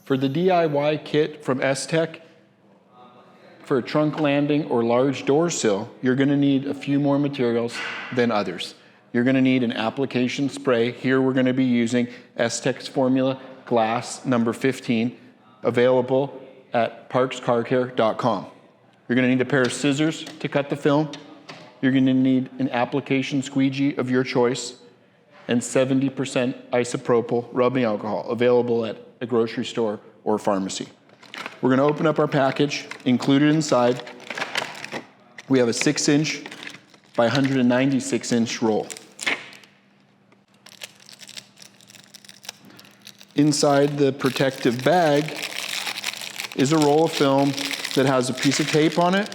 For the DIY kit from STEK, for a trunk landing or large door sill, you're gonna need a few more materials than others. You're gonna need an application spray. Here we're gonna be using STEK's Formula Glass number 15, available at parkscarcare.com. You're gonna need a pair of scissors to cut the film. You're gonna need an application squeegee of your choice and 70% isopropyl rubbing alcohol, available at a grocery store or pharmacy. We're gonna open up our package. Included inside, we have a 6-inch by 196-inch roll. Inside the protective bag is a roll of film that has a piece of tape on it,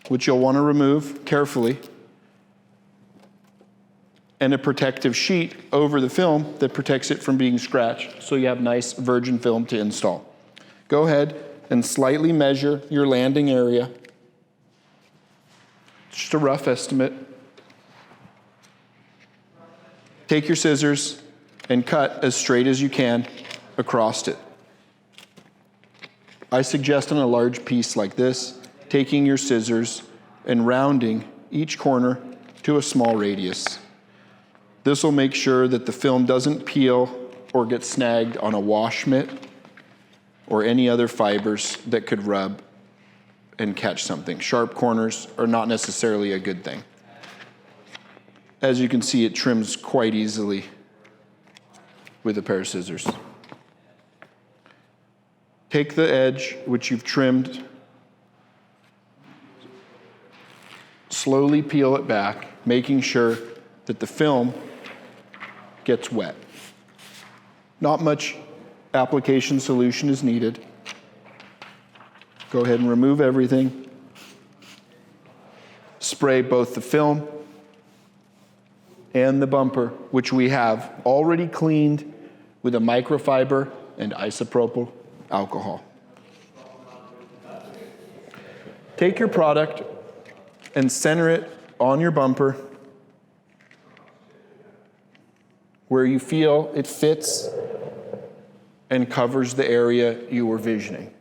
which you'll want to remove carefully, and a protective sheet over the film that protects it from being scratched, so you have nice virgin film to install. Go ahead and slightly measure your landing area. Just a rough estimate. Take your scissors and cut as straight as you can across it. I suggest on a large piece like this, taking your scissors and rounding each corner to a small radius. This will make sure that the film doesn't peel or get snagged on a wash mitt or any other fibers that could rub and catch something. Sharp corners are not necessarily a good thing. As you can see, it trims quite easily with a pair of scissors. Take the edge, which you've trimmed, slowly peel it back, making sure that the film gets wet. Not much application solution is needed. Go ahead and remove everything. Spray both the film and the bumper, which we have already cleaned with a microfiber and isopropyl alcohol. Take your product and center it on your bumper where you feel it fits and covers the area you were visioning.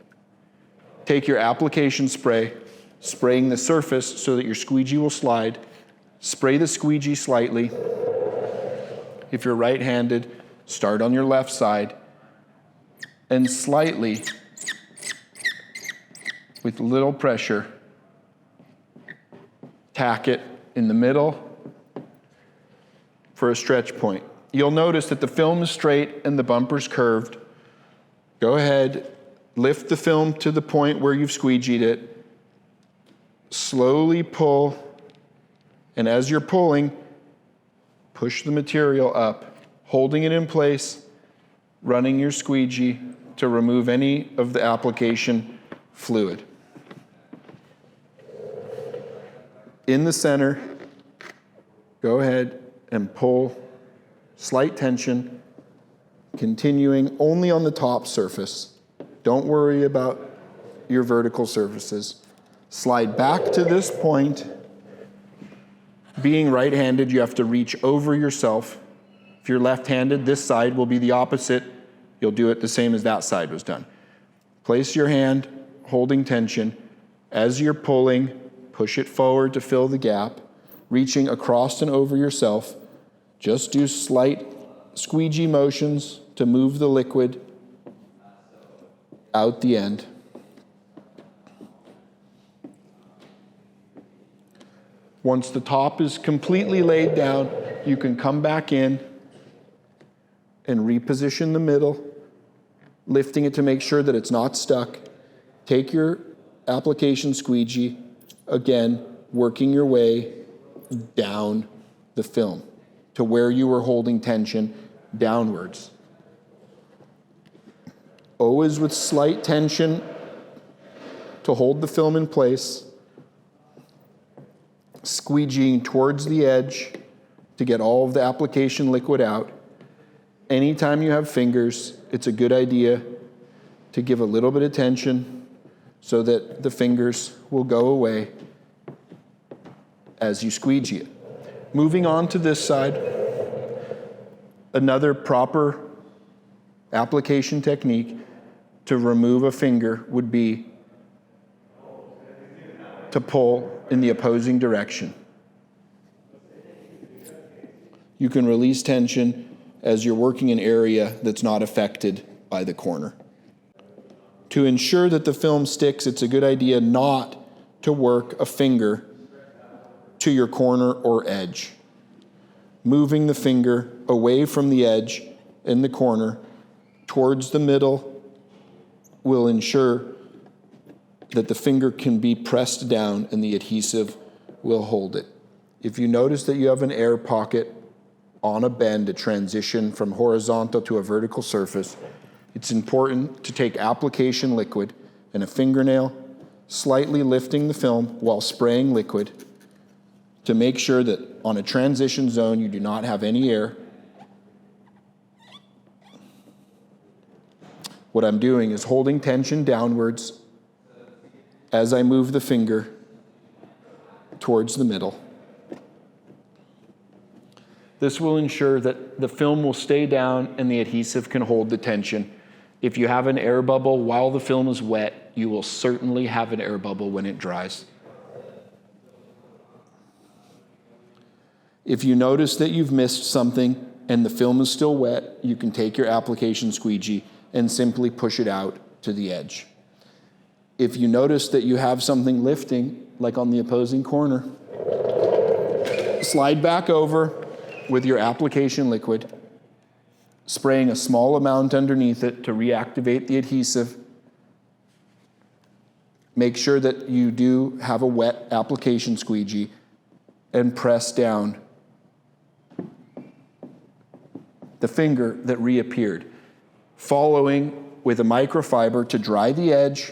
Take your application spray, spraying the surface so that your squeegee will slide. Spray the squeegee slightly. If you're right-handed, start on your left side and slightly, with little pressure, tack it in the middle for a stretch point. You'll notice that the film is straight and the bumper's curved. Go ahead, lift the film to the point where you've squeegeed it. Slowly pull, and as you're pulling, push the material up, holding it in place, running your squeegee to remove any of the application fluid. In the center, go ahead and pull, slight tension, continuing only on the top surface. Don't worry about your vertical surfaces. Slide back to this point. Being right-handed, you have to reach over yourself. If you're left-handed, this side will be the opposite. You'll do it the same as that side was done. Place your hand, holding tension. As you're pulling, push it forward to fill the gap, reaching across and over yourself. Just do slight squeegee motions to move the liquid out the end. Once the top is completely laid down, you can come back in and reposition the middle, lifting it to make sure that it's not stuck. Take your application squeegee, again, working your way down the film to where you were holding tension downwards. Always with slight tension to hold the film in place, squeegeeing towards the edge to get all of the application liquid out. Anytime you have fingers, it's a good idea to give a little bit of tension so that the fingers will go away as you squeegee it. Moving on to this side, another proper application technique. to remove a finger would be to pull in the opposing direction. You can release tension as you're working an area that's not affected by the corner. To ensure that the film sticks, it's a good idea not to work a finger to your corner or edge. Moving the finger away from the edge in the corner towards the middle will ensure that the finger can be pressed down and the adhesive will hold it. If you notice that you have an air pocket on a bend, a transition from horizontal to a vertical surface, it's important to take application liquid and a fingernail, slightly lifting the film while spraying liquid to make sure that on a transition zone you do not have any air. What I'm doing is holding tension downwards as I move the finger towards the middle. This will ensure that the film will stay down and the adhesive can hold the tension. If you have an air bubble while the film is wet, you will certainly have an air bubble when it dries. If you notice that you've missed something and the film is still wet, you can take your application squeegee and simply push it out to the edge. If you notice that you have something lifting, like on the opposing corner, slide back over with your application liquid, spraying a small amount underneath it to reactivate the adhesive. Make sure that you do have a wet application squeegee and press down the finger that reappeared, following with a microfiber to dry the edge.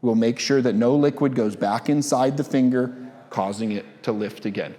We'll make sure that no liquid goes back inside the finger, causing it to lift again.